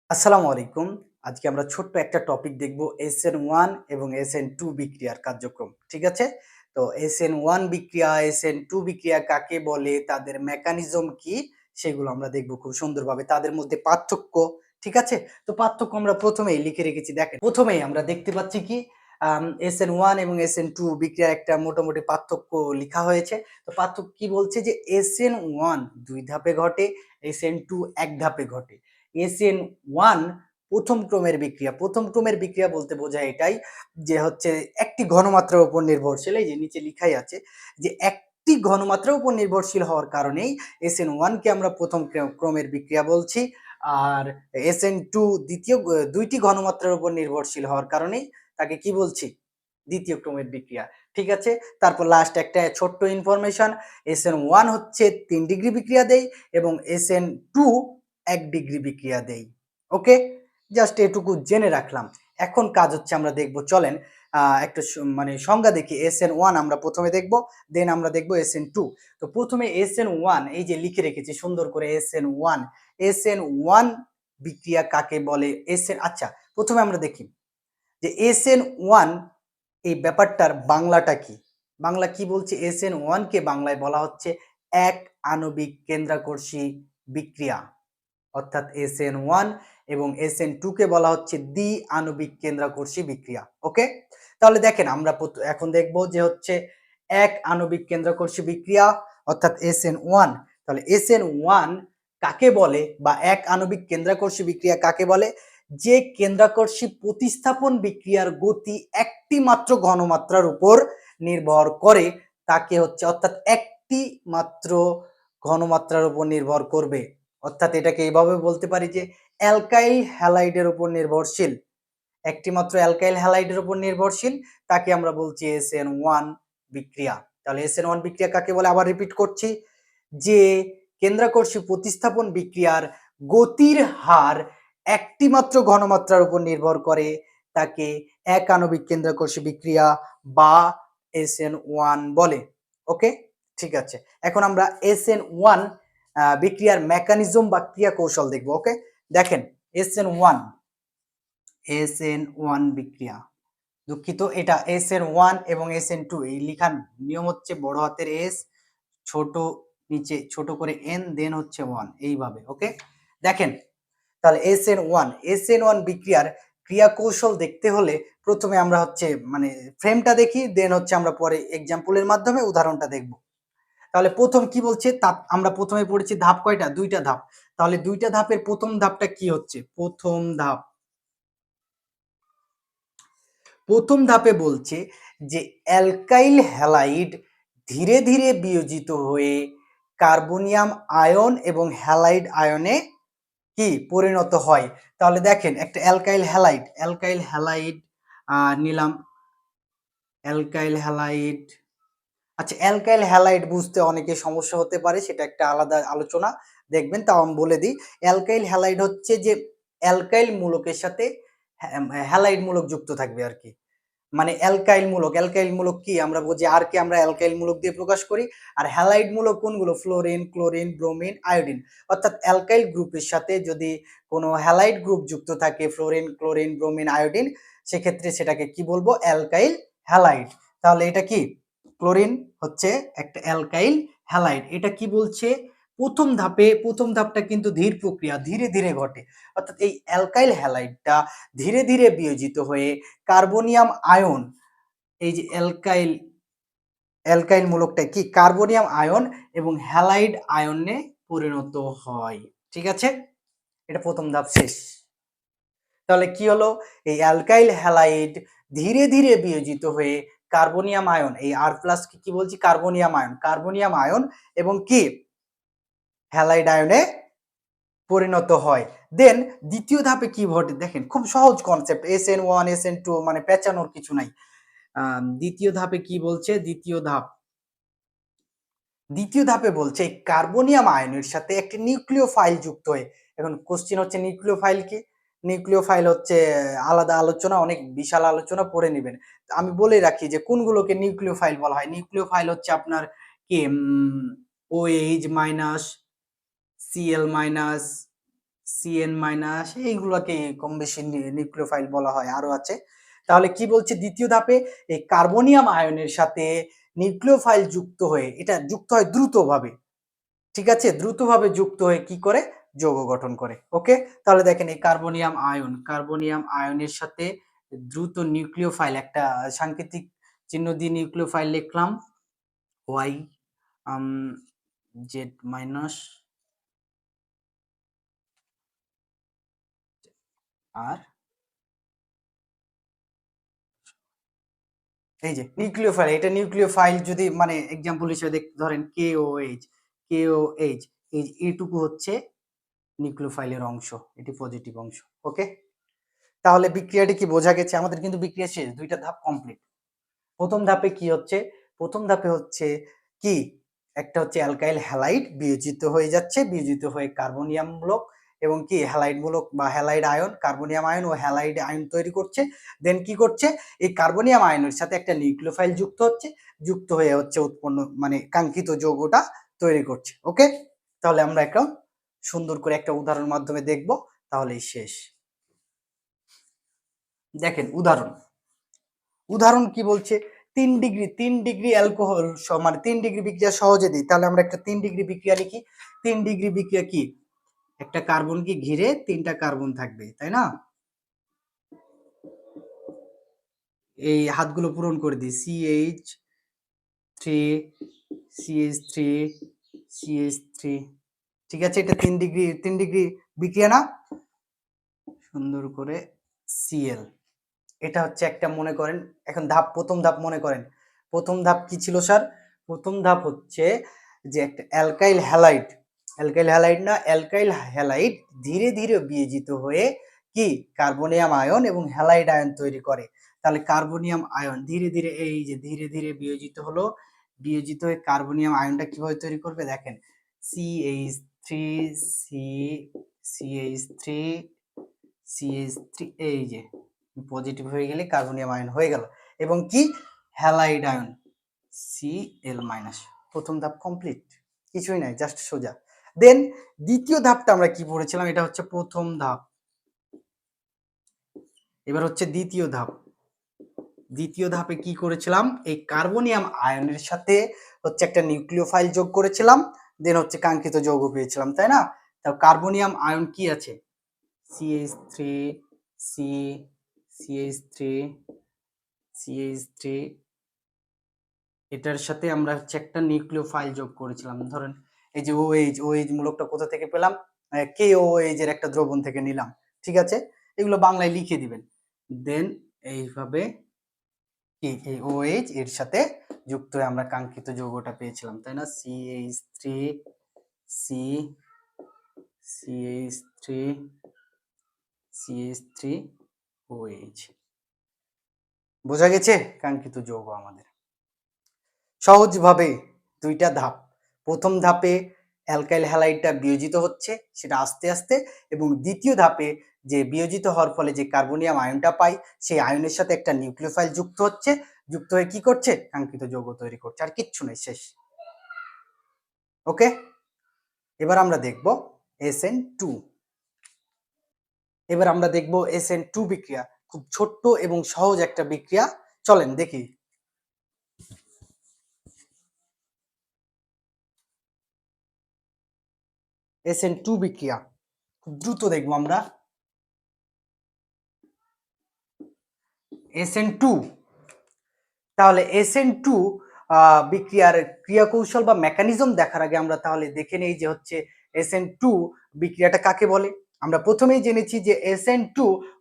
আসসালামু আলাইকুম। আজকে আমরা ছোট্ট একটা টপিক দেখব SN1 এবং SN2 বিক্রিয়ার কার্যক্রম। ঠিক আছে? তো SN1 বিক্রিয়া, SN2 বিক্রিয়া কাকে বলে, তাদের মেকানিজম কি সেগুলো আমরা দেখব খুব সুন্দরভাবে। তাদের মধ্যে পার্থক্য, ঠিক আছে? তো পার্থক্য আমরা ১ম এই লিখে রেখেছি দেখেন। ১ম এই আমরা দেখতে পাচ্ছি কি SN1 এবং SN2 বিক্রিয়ার একটা মোটামুটি পার্থক্য লিখা হয়েছে। তো পার্থক্য কি বলছে যে SN1 ২ ধাপে ঘটে, SN2 ১ ধাপে ঘটে। SN1 প্রথম ক্রমের বিক্রিয়া। প্রথম ক্রমের বিক্রিয়া বলতে বোঝায় এটাই যে হচ্ছে একটি ঘনমাত্রার উপর নির্ভরশীল। এই যে নিচে লিখাই আছে যে একটি ঘনমাত্রার উপর নির্ভরশীল হওয়ার কারণেই SN1 কে আমরা প্রথম ক্রমের বিক্রিয়া বলছি। আর SN2 ২টি ঘনমাত্রার উপর নির্ভরশীল হওয়ার কারণেই তাকে কি বলছি? দ্বিতীয় ক্রমের বিক্রিয়া। ঠিক আছে? তারপর লাস্ট একটা ছোট্ট ইনফরমেশন SN1 হচ্ছে ৩ ডিগ্রি বিক্রিয়া দেয় এবং SN2 ১ ডিগ্রি বিক্রিয়া দেই। ওকে? জাস্ট এটুকু জেনে রাখলাম। এখন কাজ হচ্ছে আমরা দেখব চলেন একটা মানে সংজ্ঞা দেখি। SN1 আমরা ১ম এ দেখব, দেন আমরা দেখব SN2। তো ১ম এ SN1 এই যে লিখে রেখেছি সুন্দর করে SN1। SN1 বিক্রিয়া কাকে বলে? আচ্ছা ১ম এ আমরা দেখি যে SN1 এই ব্যাপারটার বাংলাটা কি? বাংলা কি বলছে? SN1 কে বাংলায় বলা হচ্ছে এক আণবিক কেন্দ্রাকর্ষী বিক্রিয়া। অর্থাৎ SN1 এবং SN2 কে বলা হচ্ছে দ্বি আণবিক কেন্দ্রাকর্ষী বিক্রিয়া। ওকে? তাহলে দেখেন আমরা এখন দেখব যে হচ্ছে এক আণবিক কেন্দ্রাকর্ষী বিক্রিয়া অর্থাৎ SN1। তাহলে SN1 কাকে বলে বা এক আণবিক কেন্দ্রাকর্ষী বিক্রিয়া কাকে বলে? যে কেন্দ্রাকর্ষী প্রতিস্থাপন বিক্রিয়ার গতি একটি মাত্র ঘনমাত্রার উপর নির্ভর করে তাকে হচ্ছে অর্থাৎ একটি মাত্র ঘনমাত্রার উপর নির্ভর করবে। অর্থাৎ এটাকে এইভাবে বলতে পারি যে অ্যালকাইল হ্যালাইডের উপর নির্ভরশীল। একটি মাত্র অ্যালকাইল হ্যালাইডের উপর নির্ভরশীল তাকে আমরা বলছি SN1 বিক্রিয়া। তাহলে SN1 বিক্রিয়া কাকে বলে আবার রিপিট করছি যে কেন্দ্রাকর্ষী প্রতিস্থাপন বিক্রিয়ার গতির হার একটি মাত্র ঘনমাত্রার উপর নির্ভর করে তাকে এক আণবিক কেন্দ্রাকর্ষী বিক্রিয়া বা SN1 বলে। ওকে? ঠিক আছে। এখন আমরা SN1 বিক্রিয়ার মেকানিজম বা ক্রিয়া কৌশল দেখব। ওকে? দেখেন SN1 বিক্রিয়া। দুঃখিত এটা SN1 এবং SN2 এই লিখার নিয়ম হচ্ছে বড় হাতের S ছোট নিচে ছোট করে n দেন হচ্ছে 1 এইভাবে। ওকে? দেখেন তাহলে SN1 বিক্রিয়ার ক্রিয়া কৌশল দেখতে হলে প্রথমে আমরা হচ্ছে মানে ফ্রেমটা দেখি দেন হচ্ছে আমরা পরে এক্সাম্পলের মাধ্যমে উদাহরণটা দেখব। তাহলে প্রথম কি বলছে আমরা প্রথমে পড়েছি ধাপ কয়টা? ২টা ধাপ। তাহলে ২টা ধাপের প্রথম ধাপটা কি হচ্ছে? প্রথম ধাপে বলছে যে অ্যালকাইল হ্যালাইড ধীরে ধীরে বিয়োজিত হয়ে কার্বনিয়াম আয়ন এবং হ্যালাইড আয়নে কি পরিণত হয়। তাহলে দেখেন একটা অ্যালকাইল হ্যালাইড নিলাম অ্যালকাইল হ্যালাইড। আচ্ছা অ্যালকাইল হ্যালাইড বুঝতে অনেকে সমস্যা হতে পারে সেটা একটা আলাদা আলোচনা দেখবেন তাও আমি বলে দিই। অ্যালকাইল হ্যালাইড হচ্ছে যে অ্যালকাইল মূলকের সাথে হ্যালাইড মূলক যুক্ত থাকবে আর কি। মানে অ্যালকাইল মূলক কি আমরা বুঝি আর কে আমরা অ্যালকাইল মূলক দিয়ে প্রকাশ করি। আর হ্যালাইড মূলক কোনগুলো? Fluorine, chlorine, bromine, iodine. অর্থাৎ অ্যালকাইল গ্রুপের সাথে যদি কোনো হ্যালাইড গ্রুপ যুক্ত থাকে ফ্লোরিন, ক্লোরিন, ব্রোমিন, আয়োডিন সেক্ষেত্রে সেটাকে কি বলবো? Alkyl halide. তাহলে এটা কি? ক্লোরিন হচ্ছে একটা অ্যালকাইল হ্যালাইড। এটা কি বলছে? প্রথম ধাপটা কিন্তু ধীর প্রক্রিয়া, ধীরে ধীরে ঘটে। অর্থাৎ এই অ্যালকাইল হ্যালাইডটা ধীরে ধীরে বিয়োজিত হয়ে কার্বনিয়াম আয়ন এই যে অ্যালকাইল মূলকটা কি কার্বনিয়াম আয়ন এবং হ্যালাইড আয়নে পরিণত হয়। ঠিক আছে? এটা প্রথম ধাপ শেষ। তাহলে কি হলো? এই অ্যালকাইল হ্যালাইড ধীরে ধীরে বিয়োজিত হয়ে কার্বনিয়াম আয়ন এই আর প্লাস কি বলছি? কার্বনিয়াম আয়ন এবং কি হ্যালাইড আয়নে পরিণত হয়। দেন দ্বিতীয় ধাপে কি ঘটে দেখেন খুব সহজ কনসেপ্ট SN1 SN2 মানে পেঁচানোর কিছু নাই। দ্বিতীয় ধাপে কি বলছে? দ্বিতীয় ধাপে বলছে কার্বনিয়াম আয়নের সাথে একটি নিউক্লিওফাইল যুক্ত হয়ে। এখন কোশ্চেন হচ্ছে নিউক্লিওফাইল কি? নিউক্লিওফাইল হচ্ছে আলাদা আলোচনা, অনেক বিশাল আলোচনা পড়ে নেবেন। আমি বলে রাখি যে কোনগুলোকে নিউক্লিওফাইল বলা হয়। নিউক্লিওফাইল হচ্ছে আপনার কি OH minus, Cl minus, CN minus, এইগুলোকে কম বেশি নিউক্লিওফাইল বলা হয়, আরো আছে। তাহলে কি বলছে, দ্বিতীয় ধাপে এই কার্বনিয়াম আয়নের সাথে নিউক্লিওফাইল যুক্ত হয়ে, এটা যুক্ত হয় দ্রুতভাবে, ঠিক আছে, দ্রুতভাবে যুক্ত হয়ে কি করে, যৌগ গঠন করে। ওকে, তাহলে দেখেন এই কার্বনিয়াম আয়নের সাথে দ্রুত নিউক্লিওফাইল, একটা সাংকেতিক চিহ্ন দিয়ে নিউক্লিওফাইল লিখলাম, ওয়াই জেড মাইনাস আর এই যে নিউক্লিওফাইল, এটা নিউক্লিওফাইল যদি মানে এক্সাম্পল হিসেবে ধরেন KOH, KOH, এই এইটুকু হচ্ছে নিউক্লিওফাইলের অংশ, এটি পজিটিভ অংশ। ওকে, তাহলে বিক্রিয়াটি কি বোঝা গেছে? আমাদের কিন্তু বিক্রিয়া শেষ, দুইটা ধাপ কমপ্লিট। প্রথম ধাপে কি হচ্ছে, প্রথম ধাপে হচ্ছে কি, একটা হচ্ছে অ্যালকাইল হ্যালাইড বিয়োজিত হয়ে যাচ্ছে, বিয়োজিত হয়ে কার্বনিয়াম মূলক এবং কি হ্যালাইড মূলক বা হ্যালাইড আয়ন, কার্বনিয়াম আয়ন ও হ্যালাইড আয়ন তৈরি করছে। দেন কি করছে, এই কার্বনিয়াম আয়নের সাথে একটা নিউক্লিওফাইল যুক্ত হচ্ছে, যুক্ত হয়ে হচ্ছে উৎপন্ন মানে কাঙ্ক্ষিত যৌগটা তৈরি করছে। ওকে, তাহলে আমরা একটা সুন্দর করে একটা উদাহরণের মাধ্যমে দেখব, তাহলেই শেষ। দেখেন উদাহরণ কি বলছে, 3 ডিগ্রি অ্যালকোহল মানে 3 ডিগ্রি বিক্রিয়া সহজে দিই, তাহলে আমরা একটা 3 ডিগ্রি বিক্রিয়া লিখি। 3 ডিগ্রি বিক্রিয়া কি, একটা কার্বনকে ঘিরে 3টা কার্বন থাকবে, তাই না? এই হাতগুলো পূরণ করে দিই, CH3 CH3 CH3, ঠিক আছে, এটা 3 ডিগ্রি বিক্রিয়া না, সুন্দর করে Cl, এটা হচ্ছে একটা, মনে করেন এখন প্রথম ধাপ মনে করেন, প্রথম ধাপ কি ছিল স্যার? প্রথম ধাপ হচ্ছে যে একটা অ্যালকাইল হ্যালাইড ধীরে ধীরে বিয়োজিত হয়ে কি কার্বনিয়াম আয়ন এবং হ্যালাইড আয়ন তৈরি করে। তাহলে কার্বনিয়াম আয়ন ধীরে ধীরে, এই যে ধীরে ধীরে বিয়োজিত হলো, বিয়োজিত হয়ে কার্বনিয়াম আয়নটা কিভাবে তৈরি করবে দেখেন, CH3 সি CH3 CH3, এই যে পজিটিভ হয়ে গেলে কার্বনিয়াম আয়ন হয়ে গেল, এবং কি হ্যালাইড আয়ন Cl মাইনাস। প্রথম ধাপ কমপ্লিট, কিছুই নাই, জাস্ট সোজা। দেন দ্বিতীয় ধাপটা আমরা কি পড়েছিলাম, এটা হচ্ছে প্রথম ধাপ, এবার হচ্ছে দ্বিতীয় ধাপ। দ্বিতীয় ধাপে কি করেছিলাম, এই কার্বনিয়াম আয়নের সাথে হচ্ছে একটা নিউক্লিওফাইল যোগ করেছিলাম, দেন হচ্ছে কাঙ্ক্ষিত যৌগ পেয়েছিলাম, তাই না? তো কার্বনিয়াম আয়ন কি আছে, CH3 C CH3 CH3, এটার সাথে আমরা হচ্ছে একটা নিউক্লিওফাইল যোগ করেছিলাম, ধরেন এই যে OH মূলকটা কোথা থেকে পেলাম, KOH এর একটা দ্রবণ থেকে নিলাম, ঠিক আছে, এগুলো বাংলায় লিখে দিবেন। দেন এইভাবে কি এই OH এর সাথে যুক্ত হয়ে আমরা কাঙ্ক্ষিত যৌগটা পেয়েছিলাম, তাই না? CH3 C CH3 CH3 OH, বোঝা গেছে কাঙ্ক্ষিত যৌগ আমাদের। সহজভাবে দুইটা ধাপ, প্রথম ধাপে অ্যালকাইল হ্যালাইডটা বিয়োজিত হচ্ছে সেটা আস্তে আস্তে, এবং দ্বিতীয় ধাপে যে বিয়োজিত হওয়ার ফলে যে কার্বনিয়াম আয়নটা পাই, সেই আয়নের সাথে একটা নিউক্লিওফাইল যুক্ত হচ্ছে, যুক্ত হয়ে কি করছে, কাঙ্ক্ষিত যৌগ তৈরি করছে, আর কিচ্ছু নেই, শেষ। ওকে, এবার আমরা দেখব SN2। এবার আমরা দেখব SN2 বিক্রিয়া, খুব ছোট্ট এবং সহজ একটা বিক্রিয়া, চলেন দেখি। SN2 বিক্রিয়া খুব দ্রুত দেখবো আমরা। SN2, তাহলে SN2 বিক্রিয়ার ক্রিয়া কৌশল বা মেকানিজম দেখার আগে আমরা তাহলে দেখে নেই যে হচ্ছে SN2 বিক্রিয়াটা কাকে বলে। আমরা প্রথমেই জেনেছি যে SN2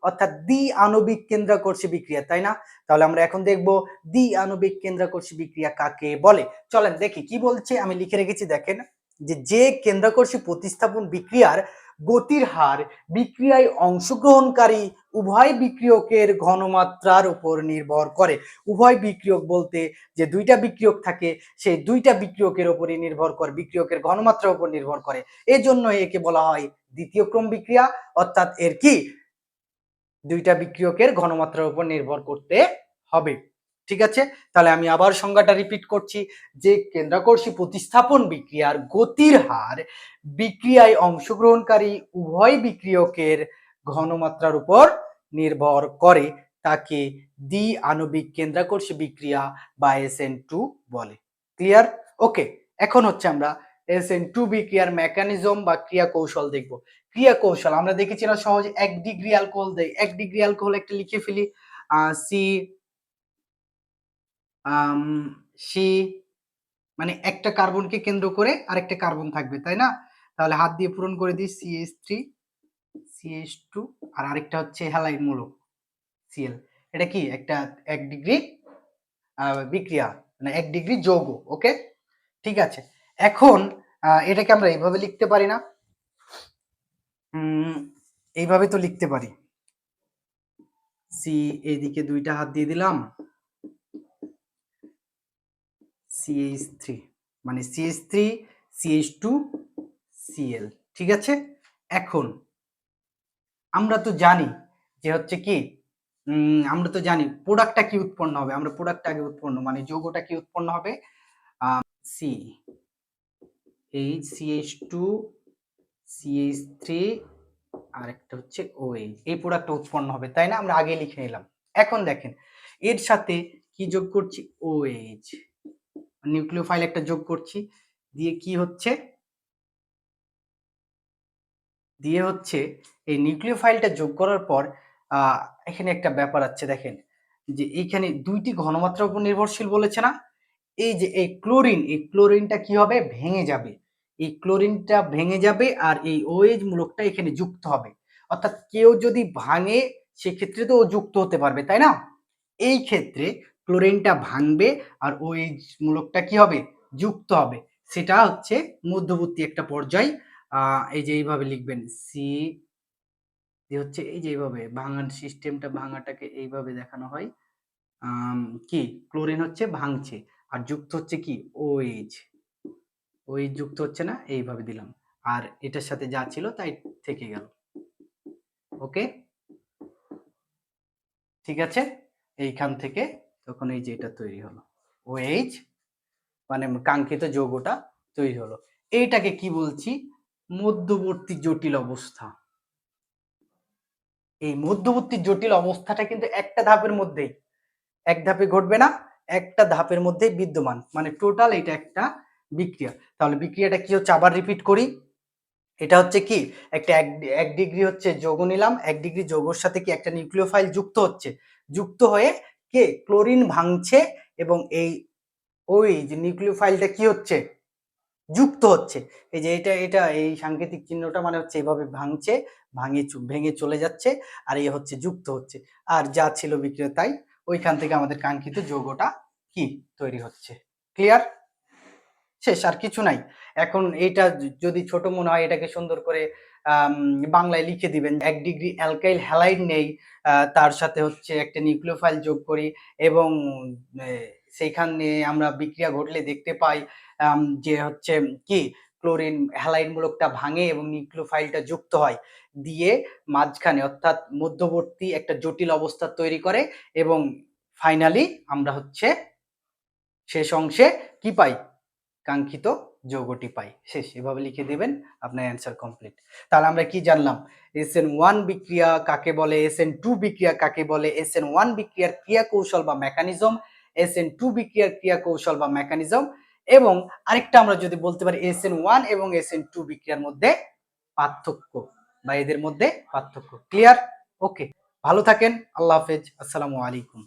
অর্থাৎ দ্বি আণবিক কেন্দ্রাকর্ষী বিক্রিয়া, তাই না? তাহলে আমরা এখন দেখব দ্বি আণবিক কেন্দ্রাকর্ষী বিক্রিয়া কাকে বলে। চলেন দেখি কি বলছে, আমি লিখে রেখেছি, দেখেন যে কেন্দ্রাকর্ষী প্রতিস্থাপন বিক্রিয়ার গতির হার বিক্রিয়ায় অংশগ্রহণকারী উভয় বিক্রিয়কের ঘনমাত্রার উপর নির্ভর করে। উভয় বিক্রিয়ক বলতে যে দুইটা বিক্রিয়ক থাকে, সেই দুইটা বিক্রিয়কের উপরই নির্ভর করে, বিক্রিয়কের ঘনমাত্রার উপর নির্ভর করে, এজন্য একে বলা হয় দ্বিতীয় ক্রম বিক্রিয়া, অর্থাৎ এর কি দুইটা বিক্রিয়কের ঘনমাত্রার উপর নির্ভর করতে হবে। ঠিক আছে, তাহলে আমি আবার সংজ্ঞাটা রিপিট করছি যে কেন্দ্রাকর্ষী প্রতিস্থাপন বিক্রিয়ার গতির হার বিক্রিয়ায় অংশগ্রহণকারী উভয় বিক্রিয়কের ঘনমাত্রার উপর নির্ভর করে, তাকে দ্বি আণবিক কেন্দ্রাকর্ষী বিক্রিয়া বা SN2 বলে। ক্লিয়ার? ওকে, এখন হচ্ছে আমরা SN2 বিক্রিয়ার মেকানিজম বা ক্রিয়া কৌশল দেখব। ক্রিয়া কৌশল আমরা দেখেছি না সহজে 1 ডিগ্রি অ্যালকোহল দেয়, 1 ডিগ্রি অ্যালকোহল একটা লিখে ফেলি, সি সি মানে একটা কার্বনকে কেন্দ্র করে আরেকটা কার্বন থাকবে, তাই না? তাহলে হাত দিয়ে পূরণ করে দিই CH3 CH2 আর আরেকটা হচ্ছে হ্যালাইড মূলক Cl। এটা কি একটা 1 ডিগ্রি বিক্রিয়া, মানে 1 ডিগ্রি যৌগ। ওকে, ঠিক আছে। এখন এটাকে আমরা এইভাবে লিখতে পারি না? এইভাবে তো লিখতে পারি, সি এইদিকে দুইটা হাত দিয়ে দিলাম, CH3 মানে CH3 CH2 Cl। ঠিক আছে, এখন আমরা তো জানি যে হচ্ছে কি আমরা তো জানি প্রোডাক্টটা কি উৎপন্ন হবে। আমরা প্রোডাক্টটা আগে উৎপন্ন মানে যৌগটা কি উৎপন্ন হবে, সি এইচ CH2 CH3 আর একটা হচ্ছে OH, এই প্রোডাক্টটা উৎপন্ন হবে, তাই না? আমরা আগে লিখে নিলাম। এখন দেখেন এর সাথে কি যোগ করছি, OH নিউক্লিওফাইল একটা যোগ করছি, দিয়ে কি হচ্ছে, দিয়ে হচ্ছে এই নিউক্লিওফাইলটা যোগ করার পর এখানে একটা ব্যাপার আছে, দেখেন যে এইখানে দুইটি ঘনমাত্রার উপর নির্ভরশীল বলেছে না? এই যে এই ক্লোরিনটা কি হবে, ভেঙে যাবে। এই ক্লোরিনটা ভেঙে যাবে আর এই OH মূলকটা এখানে যুক্ত হবে। অর্থাৎ কেউ যদি ভাঙে সেক্ষেত্রে তো ও যুক্ত হতে পারবে, তাই না? এই ক্ষেত্রে ক্লোরিনটা ভাঙবে আর OH মূলকটা কি হবে, যুক্ত হবে। সেটা হচ্ছে মধ্যবর্তী একটা পর্যায়। এই যে এইভাবে লিখবেন, সি হচ্ছে এই যে এইভাবে ভাঙার সিস্টেমটা, ভাঙাটাকে এইভাবে দেখানো হয়। কি ক্লোরিন হচ্ছে ভাঙছে আর যুক্ত হচ্ছে কি OH, OH যুক্ত হচ্ছে না, এইভাবে দিলাম আর এটার সাথে যা ছিল তাই থেকে গেল। ওকে, ঠিক আছে, এইখান থেকে তখন এই যে এটা তৈরি হলো OH, মানে কাঙ্ক্ষিত যৌগটা তৈরি হলো। এইটাকে কি বলছি, মধ্যবর্তী জটিল অবস্থা। এই মধ্যবর্তী জটিল অবস্থাটা কিন্তু একটা ধাপের মধ্যেই, এক ধাপে ঘটবে না, একটা ধাপের মধ্যেই বিদ্যমান, মানে টোটাল এটা একটা বিক্রিয়া। তাহলে বিক্রিয়াটা কি হচ্ছে, আবার রিপিট করি, এটা হচ্ছে কি একটা 1 ডিগ্রি হচ্ছে যৌগ নিলাম, 1 ডিগ্রি যৌগের সাথে কি একটা নিউক্লিওফাইল যুক্ত হচ্ছে, যুক্ত হয়ে কে ক্লোরিন ভাঙছে এবং এই ওই যে নিউক্লিওফাইলটা কি হচ্ছে, যুক্ত হচ্ছে। এই যে এটা এই সাংকেতিক চিহ্নটা মানে হচ্ছে এভাবে ভাঙছে, ভেঙে চলে যাচ্ছে আর এই হচ্ছে যুক্ত হচ্ছে। আর যা ছিল বিক্রিয়া তাই ওইখান থেকে আমাদের কাঙ্ক্ষিত যৌগটা কি তৈরি হচ্ছে। ক্লিয়ার? শেষ, আর কিছু নাই। এখন এইটা যদি ছোট মনে হয় এটাকে সুন্দর করে বাংলায় লিখে দিবেন, 1 ডিগ্রি অ্যালকাইল হ্যালাইড নেই, তার সাথে হচ্ছে একটা নিউক্লিওফাইল যোগ করি এবং সেইখানে আমরা বিক্রিয়া ঘটলে দেখতে পাই যে হচ্ছে কি ক্লোরিন হ্যালাইড মূলকটা ভাঙে এবং নিউক্লিওফাইলটা যুক্ত হয়, দিয়ে মাঝখানে অর্থাৎ মধ্যবর্তী একটা জটিল অবস্থা তৈরি করে এবং ফাইনালি আমরা হচ্ছে শেষ অংশে কি পাই, কাঙ্ক্ষিত যৌগটি পাই। শেষ, এভাবে লিখে দিবেন, আপনার অ্যান্সার কমপ্লিট। তাহলে আমরা কি জানলাম, SN1 বিক্রিয়া কাকে বলে, SN2 বিক্রিয়া কাকে বলে, SN1 বিক্রিয়ার ক্রিয়া কৌশল বা মেকানিজম, SN2 বিক্রিয়ার ক্রিয়া কৌশল বা মেকানিজম, এবং আরেকটা আমরা যদি বলতে পারি SN1 এবং SN2 বিক্রিয়ার মধ্যে পার্থক্য বা এদের মধ্যে পার্থক্য। ক্লিয়ার? ওকে, ভালো থাকেন, আল্লাহ হাফেজ, আসসালামু আলাইকুম।